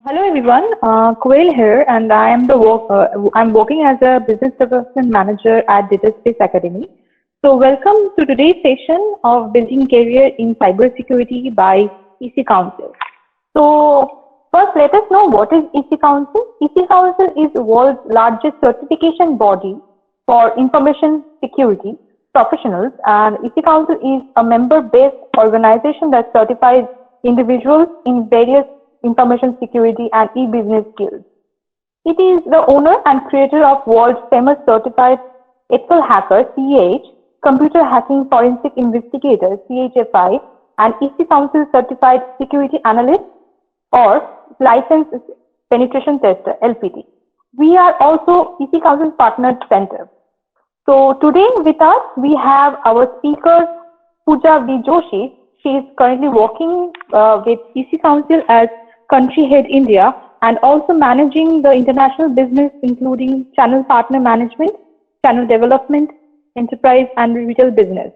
Hello everyone, Kuel here, and I'm working as a business development manager at Dataspace Academy. So welcome to today's session of Building Career in Cybersecurity by ECCouncil. So first, let us know what is ECCouncil. ECCouncil is the world's largest certification body for information security professionals, and ECCouncil is a member-based organization that certifies individuals in various information security and e-business skills. It is the owner and creator of world famous certified ethical hacker CH, computer hacking forensic investigator CHFI, and ECCouncil certified security analyst or licensed penetration tester LPT. We are also ECCouncil partnered center. So today with us we have our speaker Pooja V. Joshi. She is currently working with ECCouncil as country head India and also managing the international business including channel partner management, channel development, enterprise and retail business.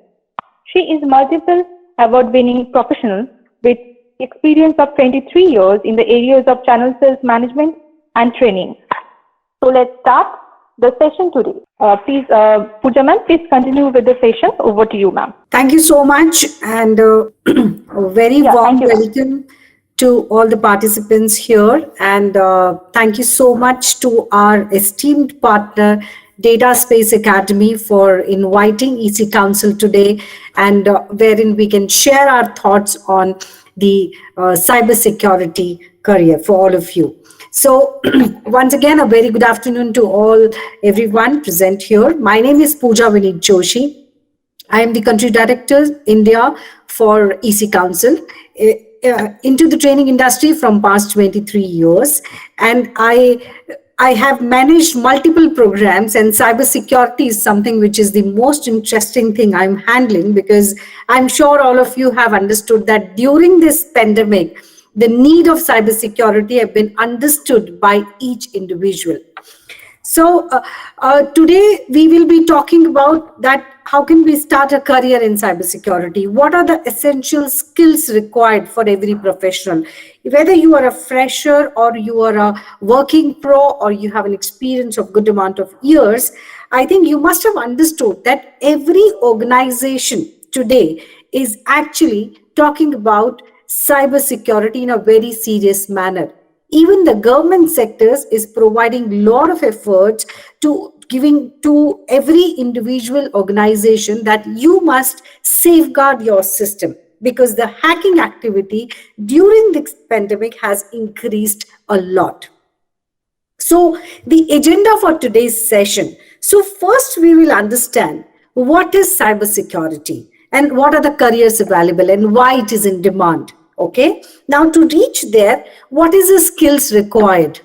She is multiple award-winning professional with experience of 23 years in the areas of channel sales management and training. So let's start the session today. Please, Pooja ma'am, please continue with the session. Over to you, ma'am. Thank you so much, and a very warm welcome to all the participants here. And thank you so much to our esteemed partner, Dataspace Academy, for inviting ECCouncil today, and wherein we can share our thoughts on the cybersecurity career for all of you. So once again, a very good afternoon to everyone present here. My name is Pooja Vinit Joshi. I am the country director India for ECCouncil. Into the training industry from past 23 years, and I have managed multiple programs, and cybersecurity is something which is the most interesting thing I'm handling, because I'm sure all of you have understood that during this pandemic, the need of cybersecurity have been understood by each individual. So today we will be talking about that. How can we start a career in cybersecurity? What are the essential skills required for every professional? Whether you are a fresher or you are a working pro or you have an experience of good amount of years, I think you must have understood that every organization today is actually talking about cybersecurity in a very serious manner. Even the government sectors is providing a lot of efforts to giving to every individual organization that you must safeguard your system, because the hacking activity during this pandemic has increased a lot. So the agenda for today's session. So first we will understand what is cybersecurity and what are the careers available and why it is in demand. Okay, now to reach there, what is the skills required,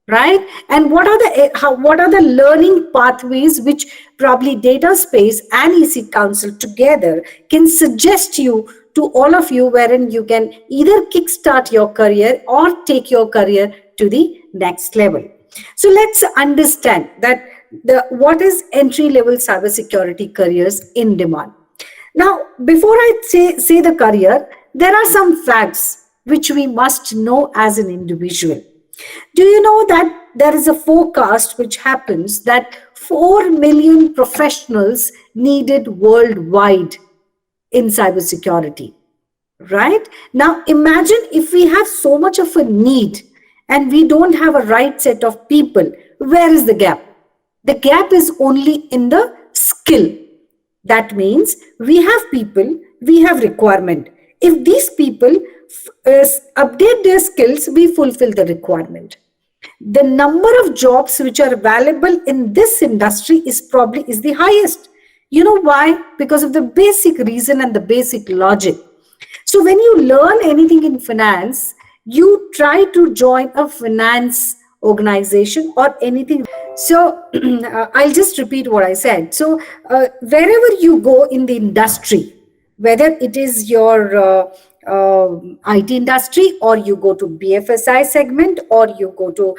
right? And what are the learning pathways which probably Dataspace and ECCouncil together can suggest you to all of you, wherein you can either kickstart your career or take your career to the next level. So let's understand that what is entry-level cybersecurity careers in demand. Now, before I say the career, there are some facts which we must know as an individual. Do you know that there is a forecast which happens that 4 million professionals needed worldwide in cybersecurity, right? Now, imagine if we have so much of a need and we don't have a right set of people, where is the gap? The gap is only in the skill. That means we have people, we have requirement. If these people update their skills, we fulfill the requirement. The number of jobs which are available in this industry is the highest. You know why? Because of the basic reason and the basic logic. So when you learn anything in finance, you try to join a finance organization or anything. So I'll just repeat what I said. So wherever you go in the industry, whether it is your IT industry or you go to BFSI segment or you go to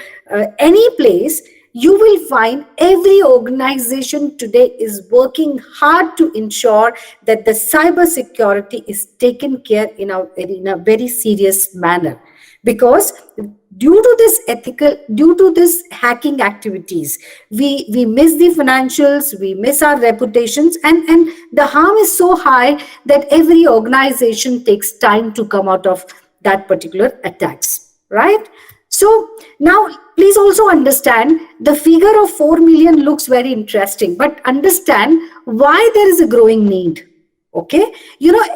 any place, you will find every organization today is working hard to ensure that the cyber security is taken care in a very serious manner. because due to this hacking activities, we miss the financials, we miss our reputations, and the harm is so high that every organization takes time to come out of that particular attacks, right? So now please also understand the figure of 4 million looks very interesting, but understand why there is a growing need. Okay,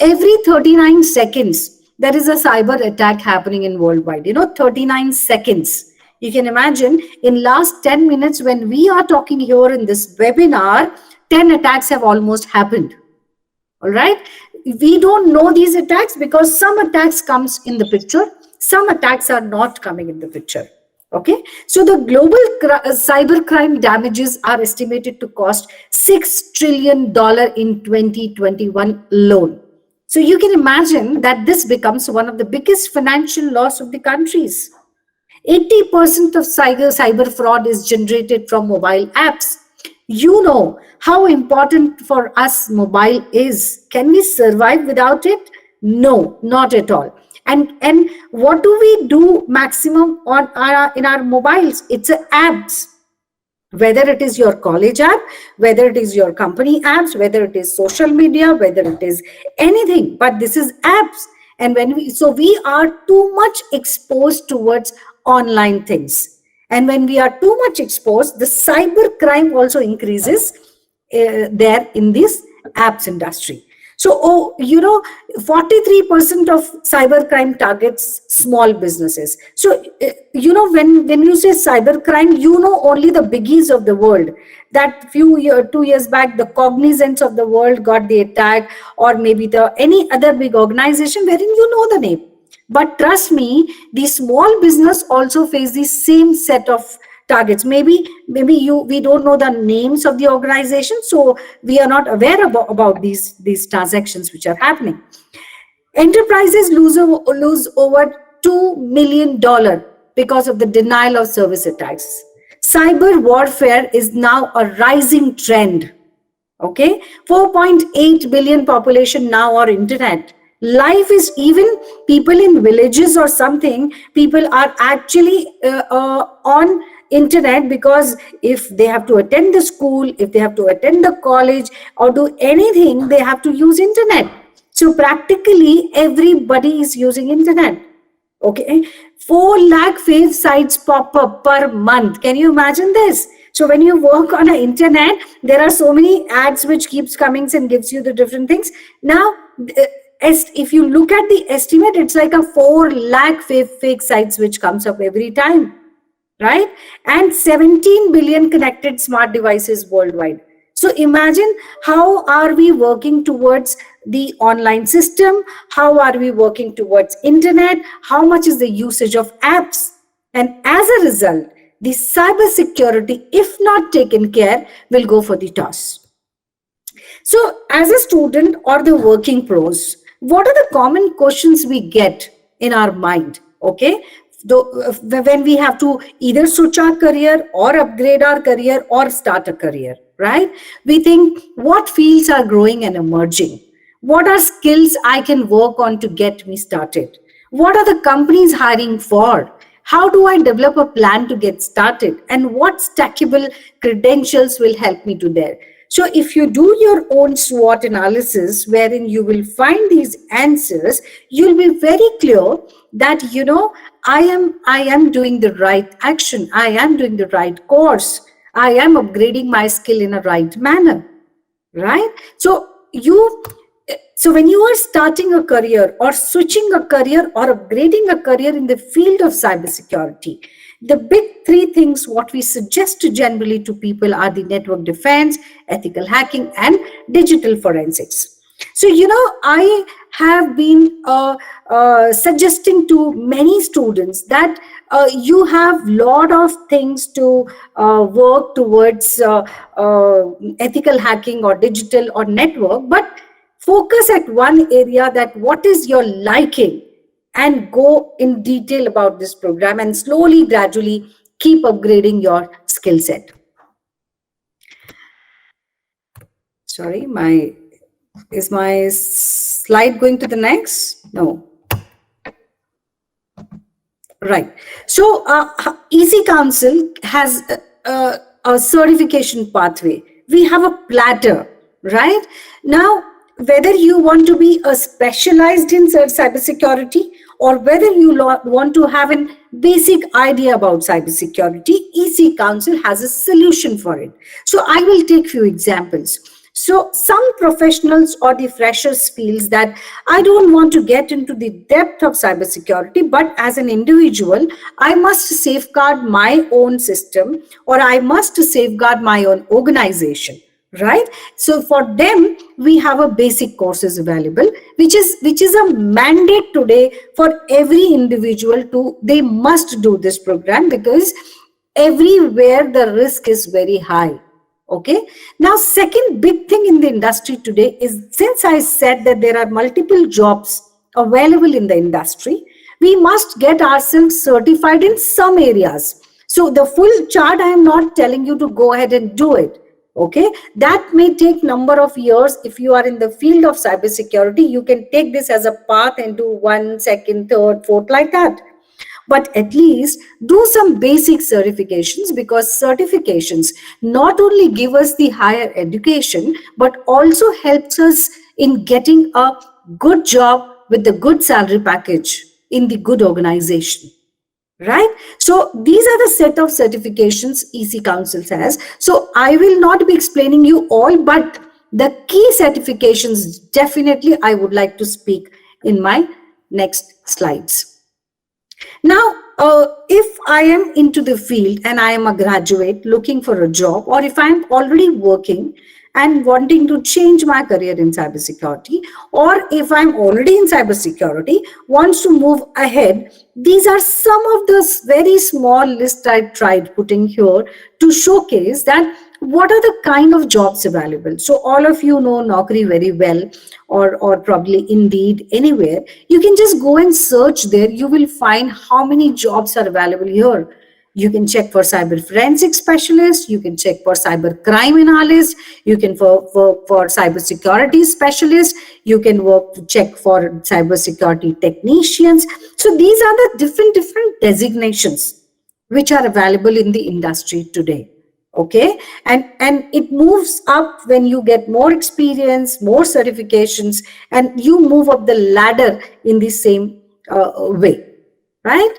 every 39 seconds there is a cyber attack happening in worldwide. 39 seconds. You can imagine in last 10 minutes when we are talking here in this webinar, 10 attacks have almost happened. All right, we don't know these attacks because some attacks comes in the picture, some attacks are not coming in the picture. Okay, so the global cyber crime damages are estimated to cost $6 trillion in 2021 alone. So you can imagine that this becomes one of the biggest financial loss of the countries. 80% of cyber fraud is generated from mobile apps. You know how important for us mobile is. Can we survive without it? No, not at all. And what do we do maximum on in our mobiles? It's apps. Whether it is your college app, whether it is your company apps, whether it is social media, whether it is anything, but this is apps. And we are too much exposed towards online things. And when we are too much exposed, the cyber crime also increases there in this apps industry. So, 43% of cybercrime targets small businesses. So, when you say cybercrime, only the biggies of the world. That 2 years back, the Cognizants of the world got the attack, or maybe any other big organization wherein you know the name. But trust me, the small business also face the same set of targets. Maybe we don't know the names of the organization, so we are not aware about these transactions which are happening. Enterprises lose over $2 million because of the denial of service attacks. Cyber warfare is now a rising trend. Okay, 4.8 billion population now are internet. Life is, even people in villages or something, people are actually on internet, because if they have to attend the school, if they have to attend the college or do anything, they have to use internet. So practically everybody is using internet. Okay, 4 lakh fake sites pop up per month. Can you imagine this? So when you work on the internet, there are so many ads which keeps coming and gives you the different things. Now, if you look at the estimate, it's like a 4 lakh fake sites which comes up every time, right? And 17 billion connected smart devices worldwide. So imagine, how are we working towards the online system? How are we working towards internet? How much is the usage of apps? And as a result, the cybersecurity, if not taken care, will go for the toss. So as a student or the working pros, what are the common questions we get in our mind? Okay, when we have to either switch our career or upgrade our career or start a career, right? We think, what fields are growing and emerging? What are skills I can work on to get me started? What are the companies hiring for? How do I develop a plan to get started? And what stackable credentials will help me to there? So if you do your own SWOT analysis, wherein you will find these answers, you'll be very clear that, I am doing the right action. I am doing the right course. I am upgrading my skill in a right manner, right? So when you are starting a career or switching a career or upgrading a career in the field of cybersecurity, the big 3 things what we suggest generally to people are the network defense, ethical hacking, and digital forensics. So, I have been suggesting to many students that you have lot of things to work towards ethical hacking or digital or network, but focus at one area, that what is your liking, and go in detail about this program, and slowly, gradually keep upgrading your skill set. Sorry, is my slide going to the next? No. Right. So, ECCouncil has a certification pathway. We have a platter, right? Now, whether you want to be a specialized in cybersecurity or whether you want to have a basic idea about cybersecurity, ECCouncil has a solution for it. So, I will take few examples. So some professionals or the freshers feels that I don't want to get into the depth of cybersecurity, but as an individual, I must safeguard my own system or I must safeguard my own organization. Right. So for them, we have a basic courses available, which is a mandate today for every individual to they must do this program because everywhere the risk is very high. Okay. Now, second big thing in the industry today is since I said that there are multiple jobs available in the industry, we must get ourselves certified in some areas. So the full chart, I am not telling you to go ahead and do it. Okay. That may take number of years. If you are in the field of cybersecurity, you can take this as a path and do 1, 2nd, 3rd, 4th like that. But at least do some basic certifications because certifications not only give us the higher education, but also helps us in getting a good job with the good salary package in the good organization. Right? So these are the set of certifications ECCouncil has. So I will not be explaining you all, but the key certifications definitely I would like to speak in my next slides. Now, if I am into the field and I am a graduate looking for a job, or if I am already working and wanting to change my career in cybersecurity, or if I'm already in cybersecurity, wants to move ahead, these are some of the very small list I tried putting here to showcase that what are the kind of jobs available. So all of you know Naukri very well, or probably Indeed, anywhere. You can just go and search there. You will find how many jobs are available here. You can check for cyber forensic specialist. You can check for cyber crime analyst. You can work for cyber security specialist. You can check for cyber security technicians. So these are the different designations which are available in the industry today. Okay, and it moves up when you get more experience, more certifications, and you move up the ladder in the same way, right?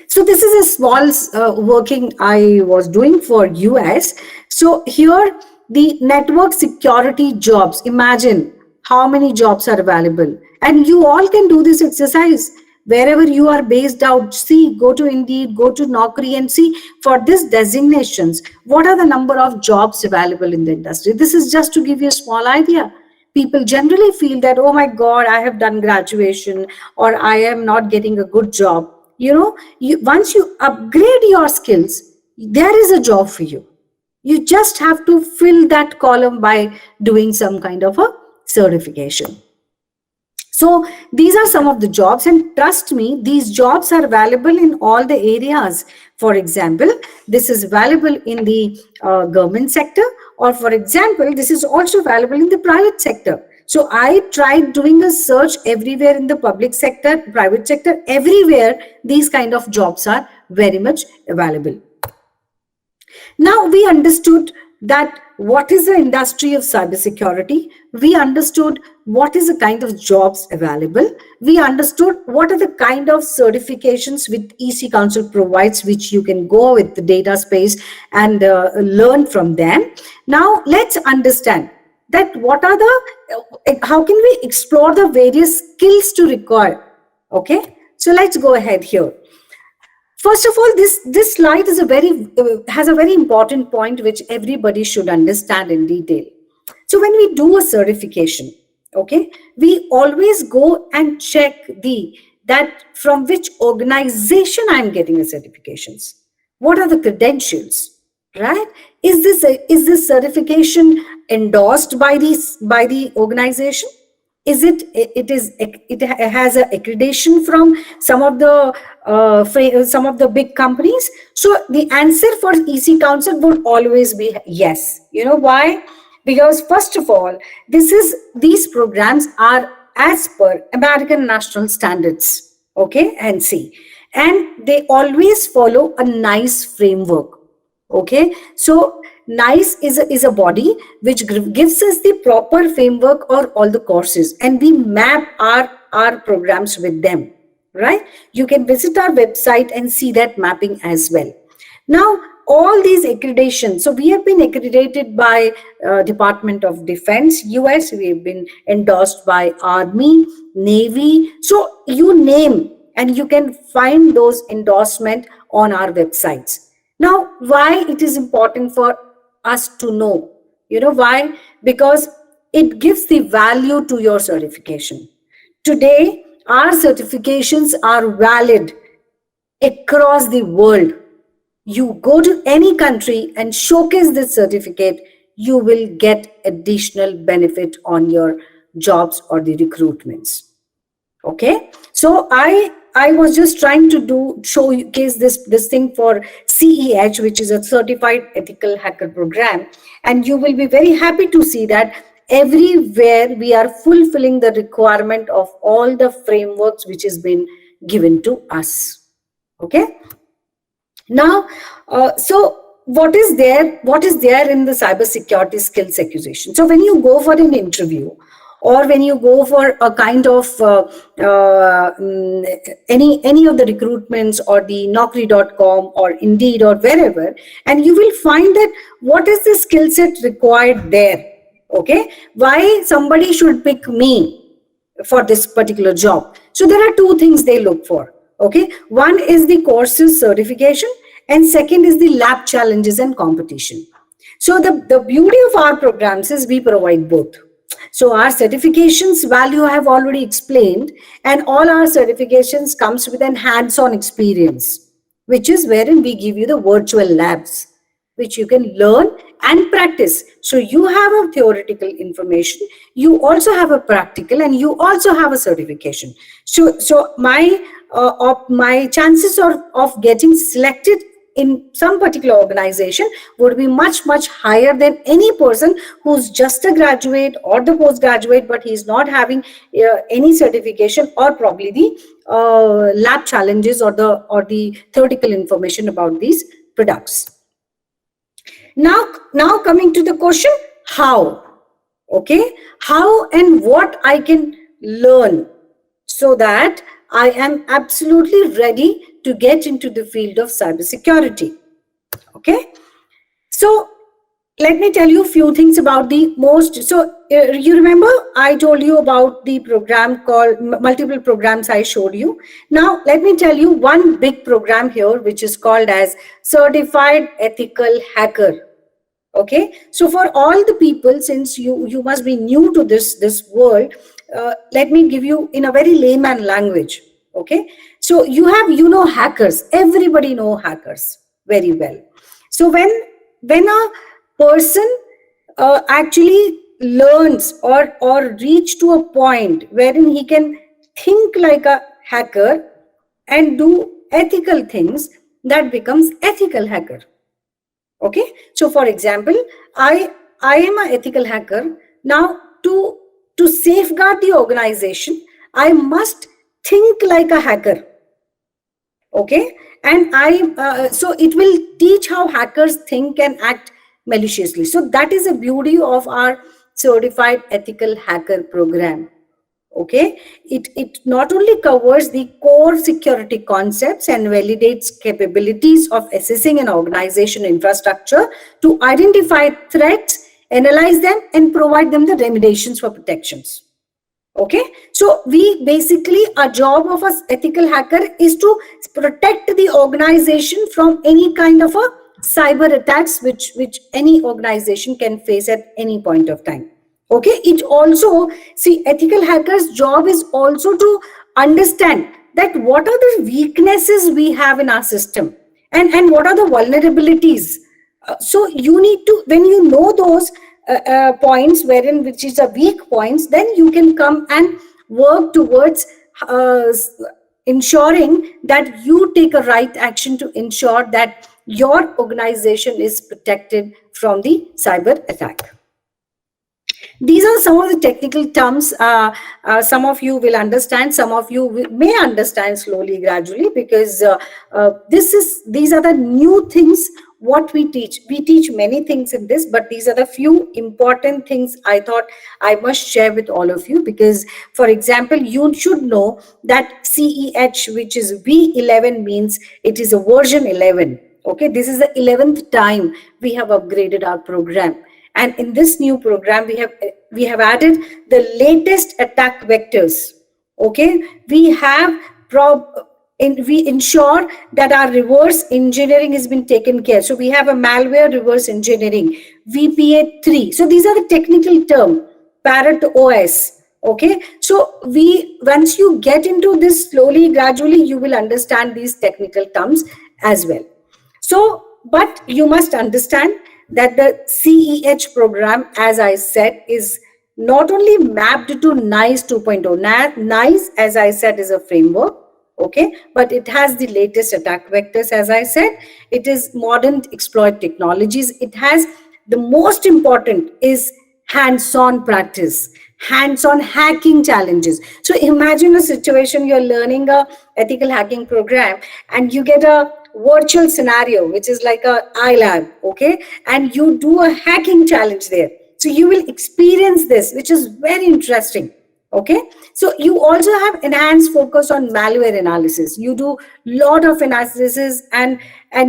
So this is a small working I was doing for US. So here the network security jobs, imagine how many jobs are available, and you all can do this exercise wherever you are based out. See, go to Indeed, go to Naukri and see for these designations, what are the number of jobs available in the industry. This is just to give you a small idea. People generally feel that, oh my God, I have done graduation or I am not getting a good job. Once you upgrade your skills, there is a job for you. You just have to fill that column by doing some kind of a certification. So these are some of the jobs, and trust me, these jobs are available in all the areas. For example, this is available in the government sector, or for example, this is also available in the private sector. So I tried doing a search everywhere in the public sector, private sector, everywhere these kind of jobs are very much available. Now we understood that what is the industry of cybersecurity. We understood what is the kind of jobs available. We understood what are the kind of certifications which ECCouncil provides, which you can go with the Dataspace and learn from them. Now let's understand that how can we explore the various skills to require. Okay, so let's go ahead here. First of all, this slide is has a very important point which everybody should understand in detail. So when we do a certification, okay, we always go and check that from which organization I'm getting the certifications. What are the credentials, right? Is this certification endorsed by the organization? It has an accreditation from some of the big companies? So the answer for ECCouncil would always be yes. You know why? Because first of all, these programs are as per American national standards. Okay, and see. and they always follow a nice framework. Okay, so nice is a body which gives us the proper framework or all the courses, and we map our programs with them, right? You can visit our website and see that mapping as well. Now, all these accreditations, so we have been accredited by Department of Defense, US, we have been endorsed by Army, Navy, so you name, and you can find those endorsement on our websites. Now, why it is important for us to know? You know why? Because it gives the value to your certification. Today, our certifications are valid across the world. You go to any country and showcase this certificate, you will get additional benefit on your jobs or the recruitments. Okay, so I was just trying to showcase this thing for CEH, which is a Certified Ethical Hacker Program, and you will be very happy to see that everywhere we are fulfilling the requirement of all the frameworks which has been given to us. Okay. Now, so what is there in the cybersecurity skills acquisition? So when you go for an interview, or when you go for a kind of any of the recruitments or the Naukri.com or Indeed or wherever, and you will find that what is the skill set required there. Okay, why somebody should pick me for this particular job? So there are two things they look for. Okay, one is the courses certification, and second is the lab challenges and competition. So the beauty of our programs is we provide both. So our certifications value I have already explained, and all our certifications comes with an hands-on experience, which is wherein we give you the virtual labs, which you can learn and practice. So you have a theoretical information, you also have a practical, and you also have a certification. So my chances of getting selected in some particular organization would be much higher than any person who's just a graduate or the postgraduate, but he's not having any certification or probably the lab challenges or the theoretical information about these products. Now coming to the question, how? Okay, how and what I can learn so that I am absolutely ready to get into the field of cybersecurity. Okay, so let me tell you a few things about the most. So you remember I told you about the program called multiple programs I showed you. Now let me tell you one big program here, which is called as Certified Ethical Hacker. Okay, so for all the people, since you must be new to this world, let me give you in a very layman language. Okay, so you know hackers. Everybody know hackers very well. So when a person actually learns or reach to a point wherein he can think like a hacker and do ethical things, that becomes ethical hacker. Okay, so for example, I am an ethical hacker. Now to safeguard the organization, I must think like a hacker. Okay, and so it will teach how hackers think and act maliciously. So that is the beauty of our Certified Ethical Hacker program. Okay, it not only covers the core security concepts and validates capabilities of assessing an organization infrastructure to identify threats, analyze them, and provide them the remediations for protections. Okay, so we basically, our job of an ethical hacker is to protect the organization from any kind of a cyber attacks which any organization can face at any point of time. Okay, it also, see, ethical hackers' job is also to understand that what are the weaknesses we have in our system and what are the vulnerabilities. So you need to, when you know those points wherein which is a weak points, then you can come and work towards ensuring that you take a right action to ensure that your organization is protected from the cyber attack. These are some of the technical terms. Some of you will understand, some of you may understand slowly, gradually, because these are the new things what we teach. We teach many things in this, but these are the few important things I thought I must share with all of you. Because, for example, you should know that CEH, which is V11, means it is a version 11. Okay, this is the 11th time we have upgraded our program, and in this new program we have added the latest attack vectors. Okay, we ensure that our reverse engineering has been taken care. So we have a malware reverse engineering, VPA3. So these are the technical term, Parrot OS. Okay, so once you get into this slowly, gradually, you will understand these technical terms as well. So, but you must understand that the CEH program, as I said, is not only mapped to NICE 2.0. NICE, as I said, is a framework, okay, but it has the latest attack vectors, as I said. It is modern exploit technologies. It has the most important is hands-on practice, hands-on hacking challenges. So imagine a situation, you're learning a ethical hacking program and you get a virtual scenario which is like a iLab, okay, and you do a hacking challenge there. So you will experience this, which is very interesting. Okay, so you also have enhanced focus on malware analysis. You do lot of analysis, and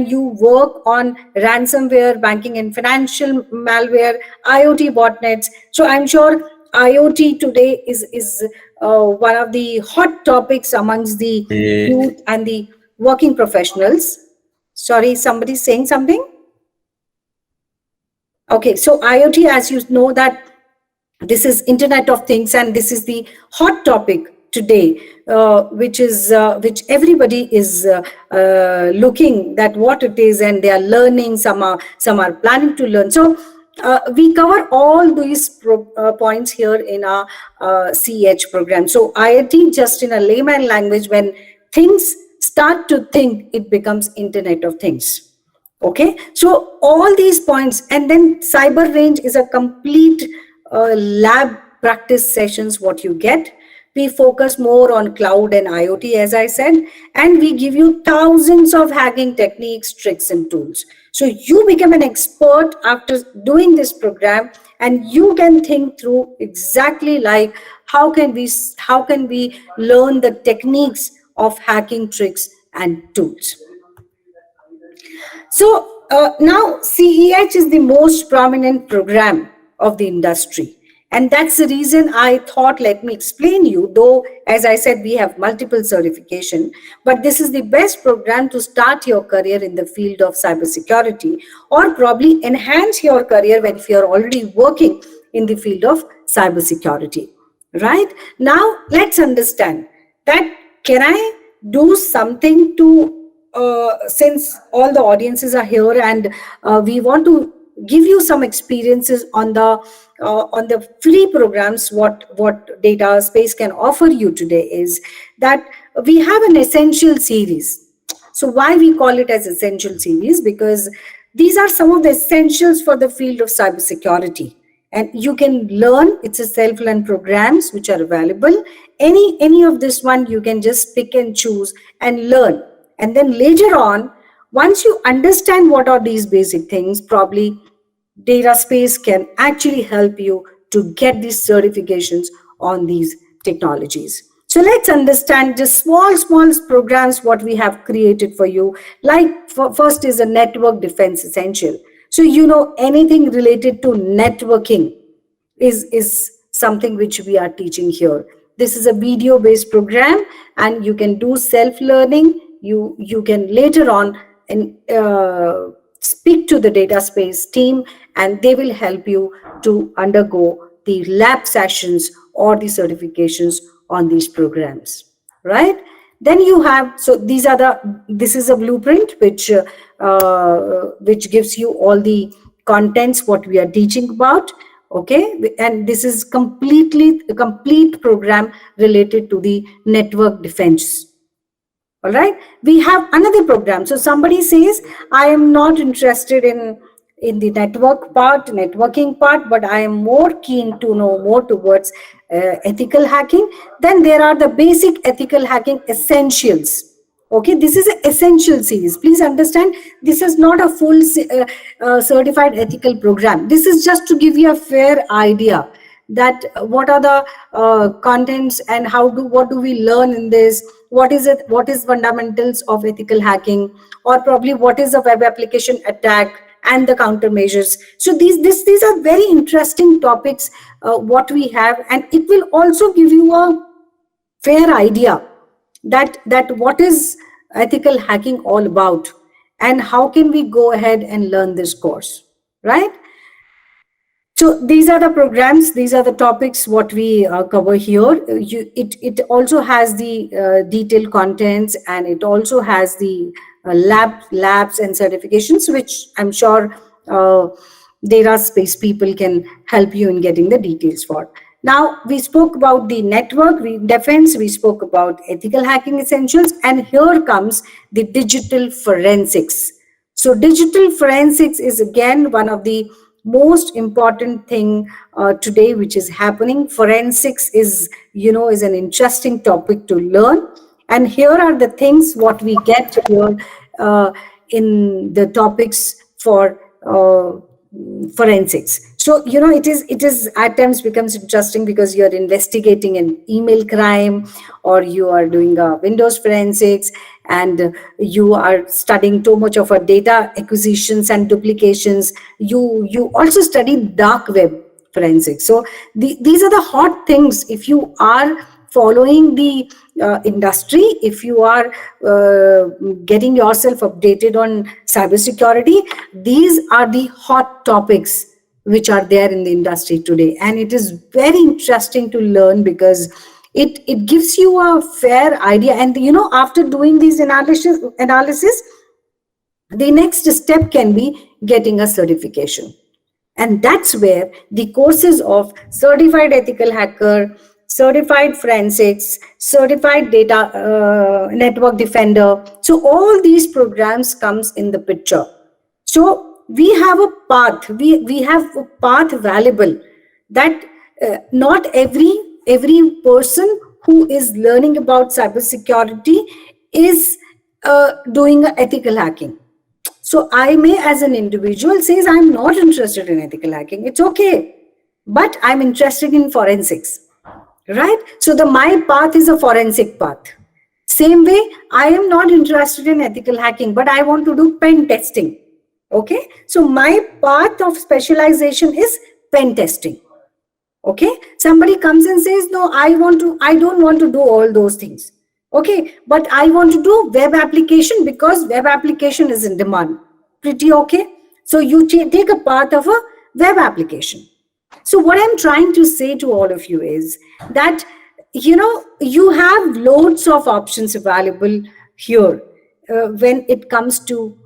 you work on ransomware, banking and financial malware, IoT botnets. So I'm sure IoT today is one of the hot topics amongst the youth and the working professionals. Sorry, somebody's saying something. Okay, so IoT, as you know, that this is Internet of Things, and this is the hot topic today, which everybody is looking that what it is, and they are learning. Some are planning to learn. So we cover all these points here in our CH program. So IoT, just in a layman language, when things start to think, it becomes Internet of Things. Okay, so all these points, and then cyber range is a complete lab practice sessions what you get. We focus more on cloud and IoT, as I said, and we give you thousands of hacking techniques, tricks and tools. So you become an expert after doing this program, and you can think through exactly like how can we learn the techniques of hacking tricks and tools. So now CEH is the most prominent program of the industry. And that's the reason I thought, let me explain you, though, as I said, we have multiple certification, but this is the best program to start your career in the field of cybersecurity, or probably enhance your career when you're already working in the field of cybersecurity. Right? Now, let's understand that can I do something to since all the audiences are here, and we want to give you some experiences on the free programs, what Dataspace can offer you today is that we have an essential series. So why we call it as essential series? Because these are some of the essentials for the field of cybersecurity. And you can learn, it's a self-learn programs which are available. Any of this one, you can just pick and choose and learn. And then later on, once you understand what are these basic things, probably Dataspace can actually help you to get these certifications on these technologies. So let's understand just small programs what we have created for you. Like first is a network defense essential. So you know anything related to networking is something which we are teaching here. This is a video based program, and you can do self-learning. You can later on and speak to the Dataspace team, and they will help you to undergo the lab sessions or the certifications on these programs, right? Then you have, so this is a blueprint which gives you all the contents what we are teaching about. Okay, and this is a complete program related to the network defense. All right, we have another program. So somebody says, I am not interested in in the networking part, but I am more keen to know more towards ethical hacking. Then there are the basic ethical hacking essentials. Okay, this is an essential series. Please understand, this is not a full certified ethical program. This is just to give you a fair idea that what are the contents and what do we learn in this, what is fundamentals of ethical hacking, or probably what is a web application attack and the countermeasures. So these are very interesting topics what we have, and it will also give you a fair idea that what is ethical hacking all about and how can we go ahead and learn this course, right? So these are the programs, these are the topics what we cover here. It also has the detailed contents, and it also has the labs and certifications, which I'm sure Dataspace people can help you in getting the details for. Now, we spoke about the network defense, we spoke about ethical hacking essentials, and here comes the digital forensics. So digital forensics is again one of the most important thing today which is happening. Forensics is an interesting topic to learn, and here are the things what we get here in the topics for forensics. So it is at times becomes interesting because you're investigating an email crime, or you are doing a Windows forensics, and you are studying too much of a data acquisitions and duplications. You also study dark web forensics. So these are the hot things. If you are following the industry, if you are getting yourself updated on cybersecurity, these are the hot topics which are there in the industry today. And it is very interesting to learn because it gives you a fair idea. And after doing these analysis, the next step can be getting a certification. And that's where the courses of certified ethical hacker, certified forensics, certified data network defender, so all these programs comes in the picture. So we have a path, we have a path available that not every person who is learning about cybersecurity is doing ethical hacking. So I may, as an individual, says I'm not interested in ethical hacking. It's okay, but I'm interested in forensics, right? So my path is a forensic path. Same way, I am not interested in ethical hacking, but I want to do pen testing. Okay, so my path of specialization is pen testing. Okay, somebody comes and says, no, I don't want to do all those things. Okay, but I want to do web application because web application is in demand. Pretty okay. So you take a path of a web application. So what I'm trying to say to all of you is that, you have loads of options available here when it comes to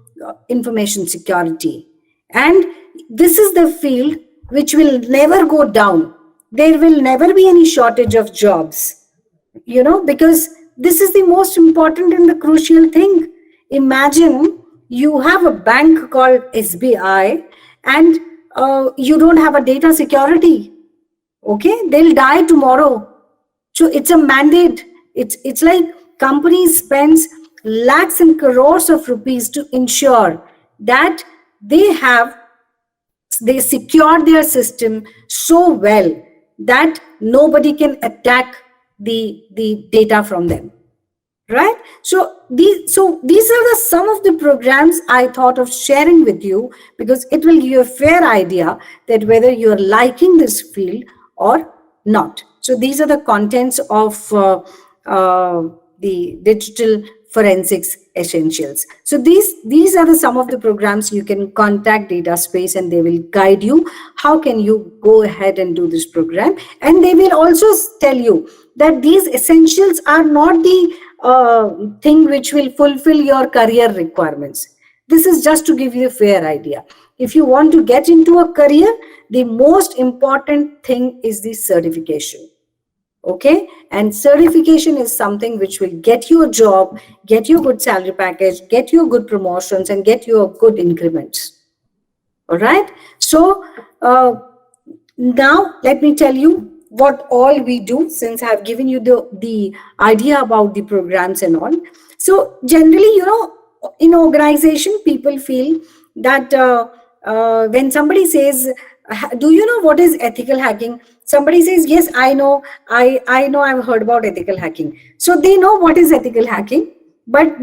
information security. And this is the field which will never go down. There will never be any shortage of jobs, because this is the most important and the crucial thing. Imagine you have a bank called SBI and you don't have a data security. Okay, they'll die tomorrow. So it's a mandate. It's like companies spends lakhs and crores of rupees to ensure that they secure their system so well that nobody can attack the data from them, right? So these are some of the programs I thought of sharing with you, because it will give you a fair idea that whether you're liking this field or not. So these are the contents of the digital forensics essentials. So these are some of the programs. You can contact Dataspace and they will guide you how can you go ahead and do this program. And they will also tell you that these essentials are not the thing which will fulfill your career requirements. This is just to give you a fair idea. If you want to get into a career, the most important thing is the certification. Okay, and certification is something which will get you a job, get you a good salary package, get you good promotions, and get you a good increments. All right. So now let me tell you what all we do, since I've given you the idea about the programs and all. So generally, in organization, people feel that when somebody says, do you know what is ethical hacking? Somebody says, yes, I know, I know, I've heard about ethical hacking. So they know what is ethical hacking, but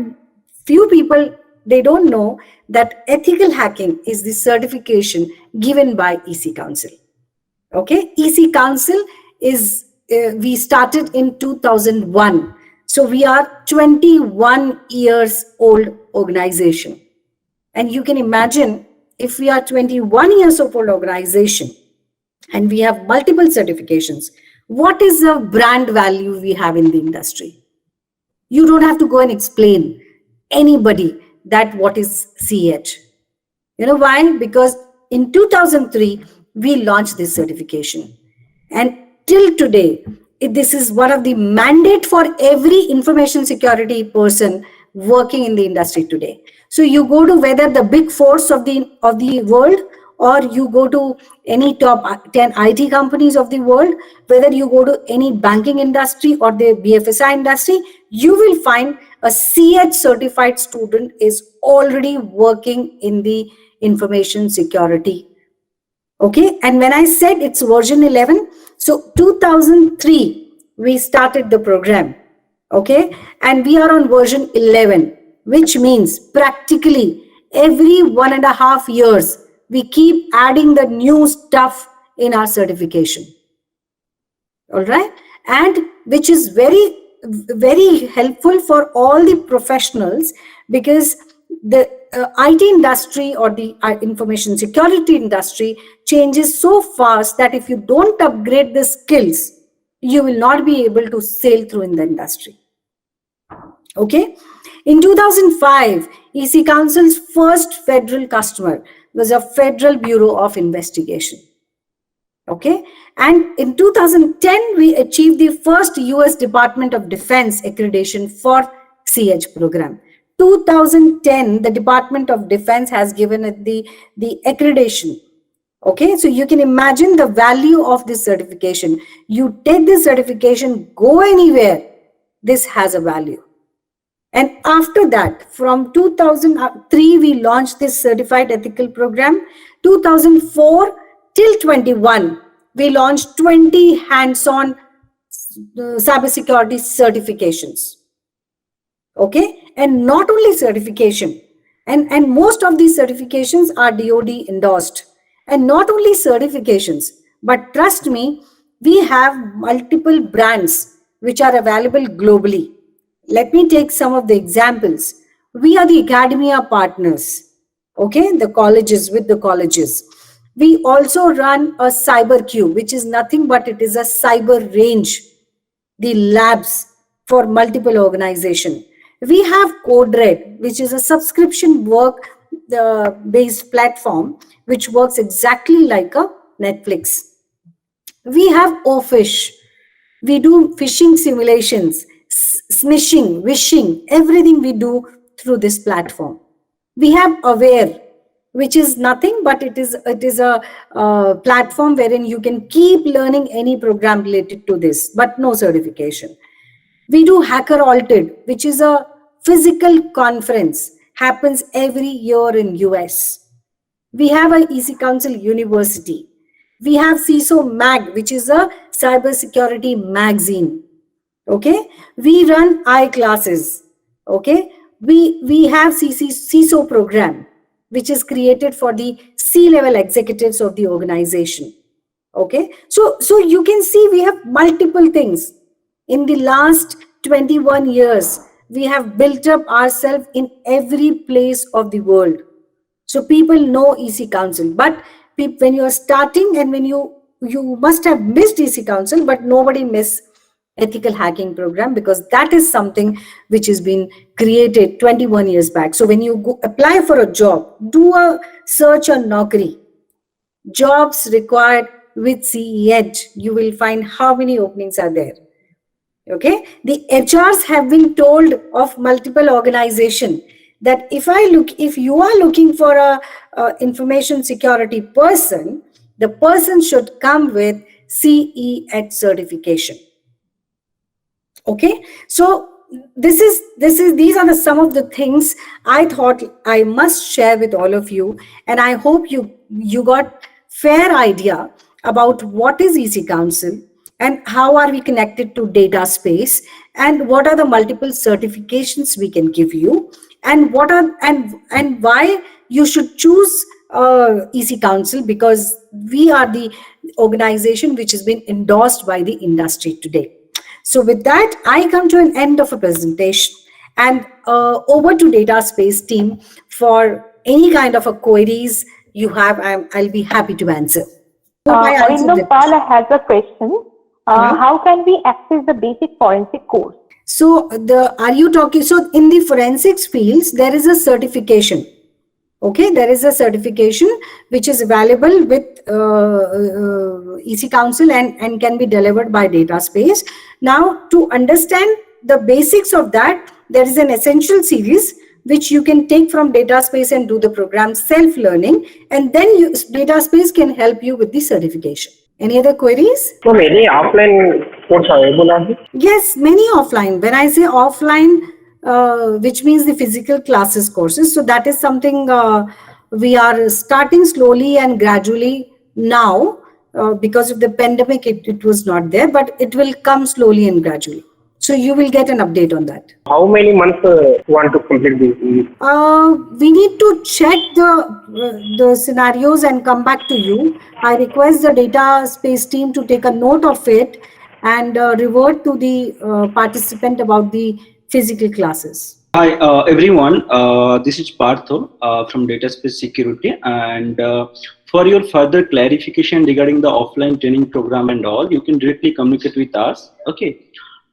few people, they don't know that ethical hacking is the certification given by ECCouncil. Okay, ECCouncil is, we started in 2001. So we are 21 years old organization. And you can imagine, if we are 21 years old organization and we have multiple certifications, what is the brand value we have in the industry? You don't have to go and explain anybody that what is CH. You know why? Because in 2003, we launched this certification. And till today, this is one of the mandate for every information security person working in the industry today. So you go to whether the big fours of the world, or you go to any top 10 IT companies of the world, whether you go to any banking industry or the BFSI industry, you will find a CH certified student is already working in the information security. Okay, and when I said it's version 11, so 2003 we started the program. Okay, and we are on version 11, which means practically every 1.5 years we keep adding the new stuff in our certification. All right, and which is very, very helpful for all the professionals, because the IT industry or the information security industry changes so fast that if you don't upgrade the skills, you will not be able to sail through in the industry. Okay, in 2005, ECCouncil's first federal customer was a Federal Bureau of Investigation. Okay, and in 2010, we achieved the first US Department of Defense accreditation for CH program. 2010, the Department of Defense has given it the accreditation. Okay, so you can imagine the value of this certification. You take this certification, go anywhere, this has a value. And after that, from 2003, we launched this certified ethical program. 2004 till 21, we launched 20 hands-on cybersecurity certifications. Okay, and not only certification, and most of these certifications are DoD endorsed. And not only certifications, but trust me, we have multiple brands which are available globally. Let me take some of the examples. We are the academia partners, okay, the colleges with the colleges. We also run a cyber queue, which is nothing but it is a cyber range, the labs for multiple organizations. We have CodeRed, which is a subscription work based platform, which works exactly like a Netflix. We have OFISH. We do phishing simulations, smishing, wishing, everything we do through this platform. We have Aware, which is nothing but it is a platform wherein you can keep learning any program related to this, but no certification. We do Hacker Altered, which is a physical conference, happens every year in US. We have a ECCouncil University. We have CISO Mag, which is a cybersecurity magazine. Okay, we run iClasses. Okay, we have CISO program, which is created for the C-level executives of the organization. Okay, so you can see we have multiple things. In the last 21 years, we have built up ourselves in every place of the world. So people know ECCouncil, but when you are starting and when you must have missed ECCouncil, but nobody miss ethical hacking program, because that is something which has been created 21 years back. So when you go apply for a job, do a search on Naukri, jobs required with CEH, you will find how many openings are there. Okay, the HRs have been told of multiple organizations that if you are looking for a information security person, the person should come with CE Edge certification. Okay, so these are some of the things I thought I must share with all of you, and I hope you got fair idea about what is ECCouncil and how are we connected to Dataspace, and what are the multiple certifications we can give you, and what are and why you should choose ECCouncil, because we are the organization which has been endorsed by the industry today. So with that, I come to an end of a presentation, and over to Dataspace team for any kind of a queries you have. I'll be happy to answer. Arindam Pala has a question. How can we access the basic forensic course? So are you talking? So in the forensics fields, there is a certification. Okay, there is a certification which is available with ECCouncil and can be delivered by Dataspace. Now, to understand the basics of that, there is an essential series which you can take from Dataspace and do the program self-learning, and then Dataspace can help you with the certification. Any other queries? So many offline courses available? Yes, many offline. When I say offline, which means the physical classes courses. So that is something we are starting slowly and gradually now. Because of the pandemic, it was not there, but it will come slowly and gradually. So you will get an update on that. How many months want to complete this? We need to check the scenarios and come back to you. I request the Dataspace team to take a note of it and revert to the participant about the physical classes. Hi everyone, this is Partho from Dataspace Security, and for your further clarification regarding the offline training program and all, you can directly communicate with us. Okay,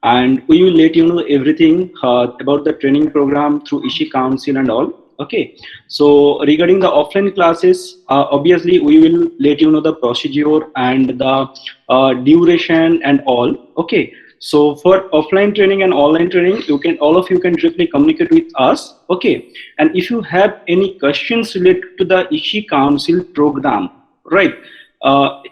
and we will let you know everything about the training program through ECCouncil and all. Okay, so regarding the offline classes, obviously we will let you know the procedure and the duration and all. Okay, so for offline training and online training, all of you can directly communicate with us. Okay, and if you have any questions related to the ECCouncil program, right?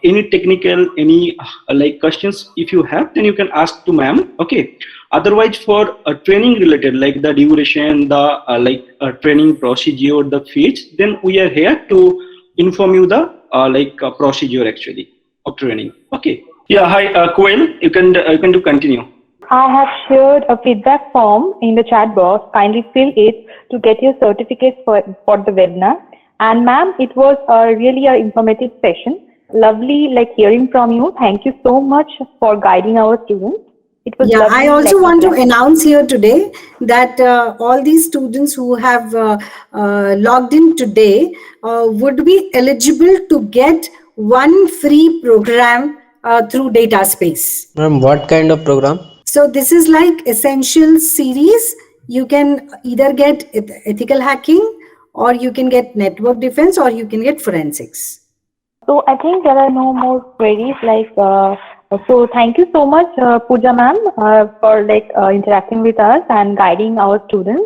Any technical, any like questions, if you have, then you can ask to ma'am. Okay. Otherwise, for training related, like the duration, the training procedure, the fees, then we are here to inform you the procedure actually of training. Okay. Yeah. Hi, Quail. You can continue. I have shared a feedback form in the chat box. Kindly fill it to get your certificates for the webinar. And ma'am, it was really an informative session. Lovely, hearing from you. Thank you so much for guiding our students. It was lovely, I also want to announce here today that all these students who have logged in today would be eligible to get one free program through Dataspace. Ma'am, what kind of program? So this is like essential series. You can either get ethical hacking, or you can get network defense, or you can get forensics. So I think there are no more queries. So thank you so much, Pooja ma'am, for interacting with us and guiding our students.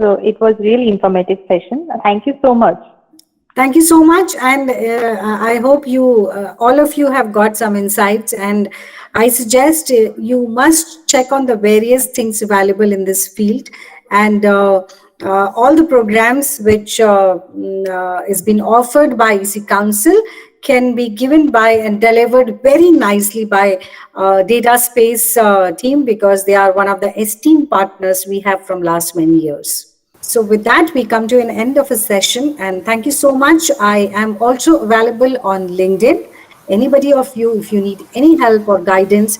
So it was really informative session. Thank you so much. Thank you so much, and I hope you all of you have got some insights, and I suggest you must check on the various things available in this field, and all the programs which is been offered by ECCouncil can be given by and delivered very nicely by Dataspace team, because they are one of the esteemed partners we have from last many years. So with that, we come to an end of a session, and thank you so much. I am also available on LinkedIn. Anybody of you, if you need any help or guidance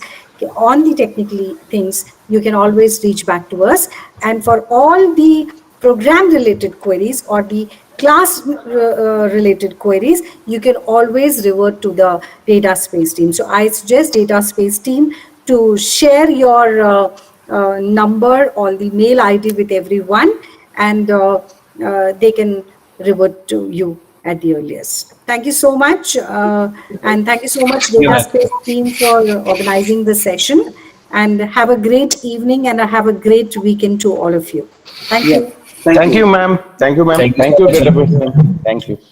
on the technical things, you can always reach back to us. And for all the program related queries or the class related queries, you can always revert to the Dataspace team. So I suggest Dataspace team to share your number or the mail ID with everyone, and they can revert to you at the earliest. Thank you so much, and thank you so much Dataspace team for organizing the session, and have a great evening and have a great weekend to all of you. Thank you. Thank you, ma'am. Thank you, ma'am. Thank you, Database team. Thank you.